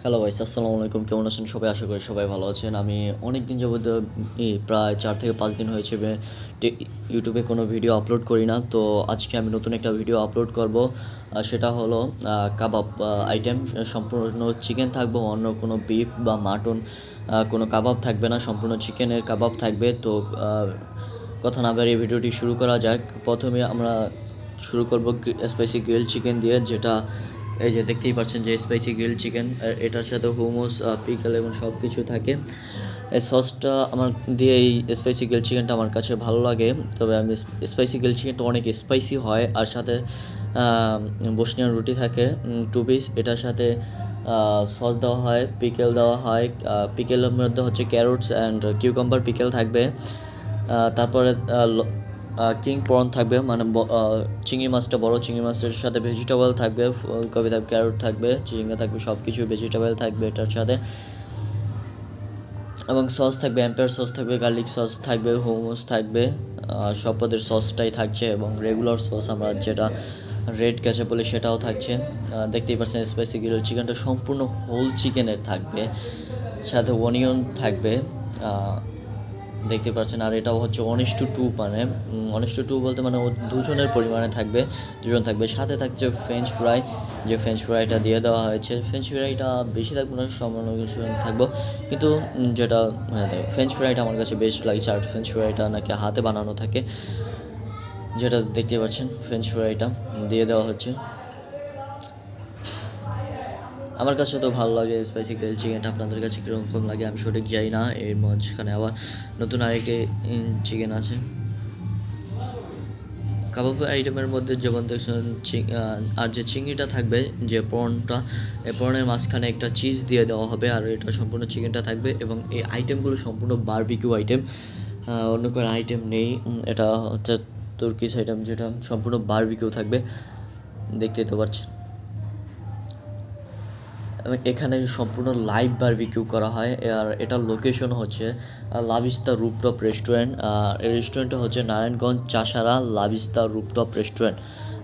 Hello guys, আসসালামু আলাইকুম। কেমন আছেন সবাই? আশা করি সবাই ভালো আছেন। আমি অনেক দিন যাবত প্রায় ৪ থেকে ৫ দিন হয়েছে ইউটিউবে কোনো ভিডিও আপলোড করি না। তো আজকে আমি নতুন একটা ভিডিও আপলোড করব। সেটা হলো কাবাব আইটেম। সম্পূর্ণ চিকেন থাকবে, অন্য কোনো বিফ বা মাটন কোনো কাবাব থাকবে না, সম্পূর্ণ চিকেনের কাবাব থাকবে। তো কথা না বাড়িয়ে ভিডিওটি শুরু করা যাক। প্রথমে আমরা শুরু করব স্পাইসি গ্রিলড চিকেন দিয়ে, যেটা এই যে দেখতেই পাচ্ছেন যে স্পাইসি গ্রিলড চিকেন। এটার সাথে হুমুস, পিকল এবং সব কিছু থাকে। এই সসটা আমার দিয়ে এই স্পাইসি গ্রিলড চিকেনটা আমার কাছে ভালো লাগে। তবে আমি স্পাইসি গ্রিলড চিকেনটা অনেক স্পাইসি হয়, আর সাথে বসনিয়ান রুটি থাকে 2 পিস। এটার সাথে সস দেওয়া হয়, পিকেল দেওয়া হয়। পিকেলের মধ্যে হচ্ছে ক্যারোটস অ্যান্ড কিউকাম্বার পিকেল থাকবে। তারপরে কিং প্রন থাকবে, মানে চিংড়ি মাছটা, বড় চিংড়ি মাছের সাথে ভেজিটেবল থাকবে, ফুলকপি থাকবে, ক্যারট থাকবে, চিংড়ি থাকবে, সব কিছু ভেজিটেবল থাকবে এটার সাথে। এবং সস থাকবে, এম্পায়ার সস থাকবে, গার্লিক সস থাকবে, হুমুস থাকবে, সব পদের সসটাই থাকছে। এবং রেগুলার সস আমরা যেটা রেড ক্যাচে বলি সেটাও থাকছে। দেখতেই পাচ্ছেন স্পাইসি গ্রিল চিকেনটা সম্পূর্ণ হোল চিকেনের থাকবে, সাথে অনিয়ন থাকবে, দেখতে পাচ্ছেন। আর এটাও হচ্ছে 1:2, মানে 1:2 বলতে মানে ও দুজনের পরিমাণে থাকবে, দুজন থাকবে। সাথে থাকছে ফ্রেঞ্চ ফ্রাই, যে ফ্রেঞ্চ ফ্রাইটা দিয়ে দেওয়া হয়েছে। ফ্রেঞ্চ ফ্রাইটা বেশি থাকবে না, সামান্য কিছু থাকবো, কিন্তু যেটা ফ্রেঞ্চ ফ্রাইটা আমার কাছে বেশ লাগছে। আর ফ্রেঞ্চ ফ্রাইটা নাকি হাতে বানানো থাকে, যেটা দেখতে পাচ্ছেন ফ্রেঞ্চ ফ্রাইটা দিয়ে দেওয়া হচ্ছে। আমার কাছে তো ভালো লাগে স্পাইসি গ্রিল চিকেনটা। আপনাদের কাছে কীরকম লাগে আমি সঠিক জানি না। এর মাঝখানে আবার নতুন আরেকটি চিকেন আছে। কাবাব আইটেমের মধ্যে যেমন দেখছেন আর যে চিংড়িটা থাকবে, যে প্রনটা, এই প্রনের মাঝখানে একটা চিজ দিয়ে দেওয়া হবে, আর এটা সম্পূর্ণ চিকেনটা থাকবে। এবং এই আইটেমগুলো সম্পূর্ণ বারবিকিউ আইটেম, অন্য কোনো আইটেম নেই। এটা হচ্ছে তুর্কিশ আইটেম, যেটা সম্পূর্ণ বারবিকিউ থাকবে, দেখতেই তো পাচ্ছেন। এবং এখানে সম্পূর্ণ লাইভ বারবিকিউ করা হয়। আর এটার লোকেশন হচ্ছে লাভিস্তা রুপটপ রেস্টুরেন্ট। এই রেস্টুরেন্টটা হচ্ছে নারায়ণগঞ্জ চাষারা লাভিস্তা রুপটপ রেস্টুরেন্ট।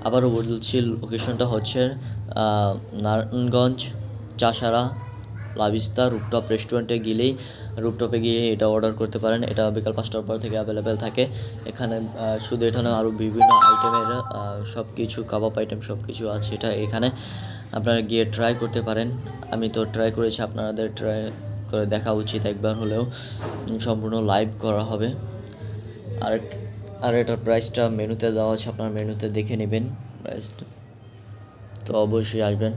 আবারও বলছি, লোকেশনটা হচ্ছে নারায়ণগঞ্জ চাষারা লাভিস্তা রুপটপ রেস্টুরেন্টে গেলেই, রুপটপে গিয়ে এটা অর্ডার করতে পারেন। এটা বিকাল 5টার পর থেকে অ্যাভেলেবেল থাকে। এখানে শুধু এটা না, আরও বিভিন্ন আইটেমের সব কিছু, কাবাব আইটেম সব কিছু আছে এটা এখানে। আপনারা গিয়ে ট্রাই করতে পারেন। আমি তো ট্রাই করেছি, আপনাদের ট্রাই করে দেখা উচিত একবার হলেও। সম্পূর্ণ লাইভ করা হবে। আর আর এটার প্রাইসটা মেনুতে দেওয়া আছে, আপনার মেনুতে দেখে নেবেন প্রাইসটা। তো অবশ্যই আসবেন।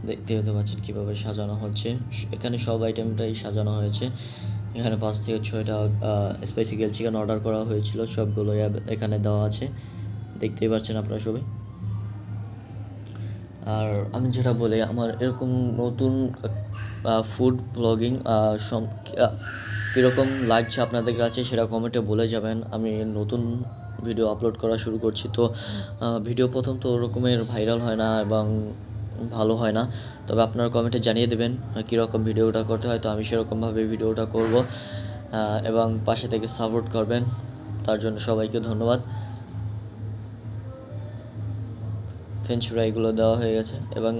দেখতে পাচ্ছেন কীভাবে সাজানো হচ্ছে। এখানে সব আইটেমটাই সাজানো হয়েছে। এখানে 5 থেকে 6টা স্পাইসি গ্রিল চিকেন অর্ডার করা হয়েছিল, সবগুলোই এখানে দেওয়া আছে, দেখতেই পাচ্ছেন আপনারা সবাই। আর আমি যেটা বলি, আমার এরকম নতুন ফুড ব্লগিং কীরকম লাগছে আপনাদের কাছে সেটা কমেন্টে বলে যাবেন। আমি নতুন ভিডিও আপলোড করা শুরু করছি, তো ভিডিও প্রথম তো ওরকমের ভাইরাল হয় না এবং ভালো হয় না। তবে আপনারা কমেন্টে জানিয়ে দেবেন কীরকম ভিডিওটা করতে হয়, তো আমি সেরকমভাবে ভিডিওটা করব। এবং পাশে থেকে সাপোর্ট করবেন, তার জন্য সবাইকে ধন্যবাদ। ফ্রেঞ্চ ফ্রাইগুলো দেওয়া হয়ে গেছে, এবং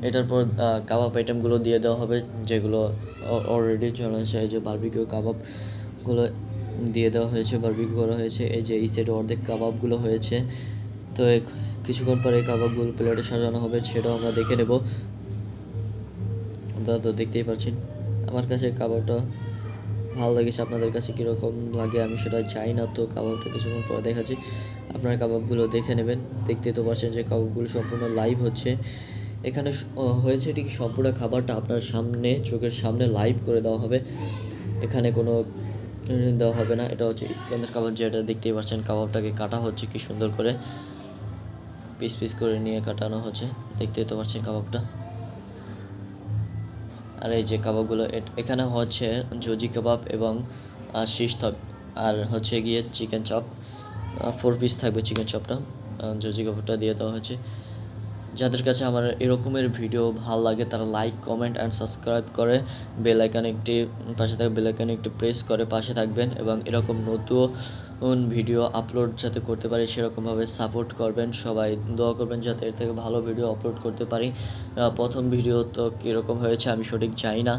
এটার পর কাবাব আইটেমগুলো দিয়ে দেওয়া হবে, যেগুলো অলরেডি চলে আসে। এই যে বারবিকিউ কাবাবগুলো দিয়ে দেওয়া হয়েছে, বারবিকিউ করা হয়েছে। এই যে এই সাইডে অর্ধেক কাবাবগুলো হয়েছে। তো কিছুক্ষণ পরে এই কাবাবগুলো প্লেটে সাজানো হবে, সেটাও আমরা দেখে নেব। আপনারা তো দেখতেই পাচ্ছেন। আমার কাছে কাবাবটা ভালো লেগেছে, আপনাদের কাছে কীরকম লাগে আমি সেটা চাই না। তো কাবাবটা কিছুক্ষণ পরে দেখাচ্ছি, আপনারা কাবাবগুলো দেখে নেবেন। দেখতেই তো পাচ্ছেন যে কাবাবগুলো সম্পূর্ণ লাইভ হচ্ছে। এখানে হয়েছে ঠিক সম্পূর্ণ খাবারটা আপনার সামনে, চোখের সামনে লাইভ করে দেওয়া হবে। এখানে কোনো দেওয়া হবে না। এটা হচ্ছে স্ক্যানের কাবাব, যেটা দেখতেই পাচ্ছেন। কাবাবটাকে কাটা হচ্ছে কি সুন্দর করে, পিস পিস করে নিয়ে কাটানো হচ্ছে, দেখতেই তো পাচ্ছেন কাবাবটা। আর এই যে কাবাবগুলো, এখানে হচ্ছে জজি কাবাব এবং শিশ আর হচ্ছে গিয়ে চিকেন চপ, 4 পিস থাকবে চিকেন চপটা। জজি কাবাবটা দিয়ে দেওয়া হয়েছে। যাদের কাছে আমার এরকমের ভিডিও ভালো লাগে তারা লাইক, কমেন্ট অ্যান্ড সাবস্ক্রাইব করে পাশে থাকা বেল আইকনে একটি প্রেস করে পাশে থাকবেন। এবং এরকম ভিডিও আপলোড যাতে করতে পারি সেরকমভাবে সাপোর্ট করবেন, সবাই দোয়া করবেন যাতে এর থেকে ভালো ভিডিও আপলোড করতে পারি। প্রথম ভিডিও তো কীরকম হয়েছে আমি সঠিক জানি না,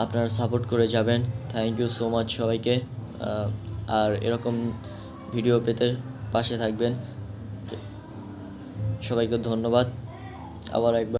আপনারা সাপোর্ট করে যাবেন। থ্যাংক ইউ সো মাচ সবাইকে। আর এরকম ভিডিও পেতে পাশে থাকবেন। সবাইকে ধন্যবাদ আবার একবার।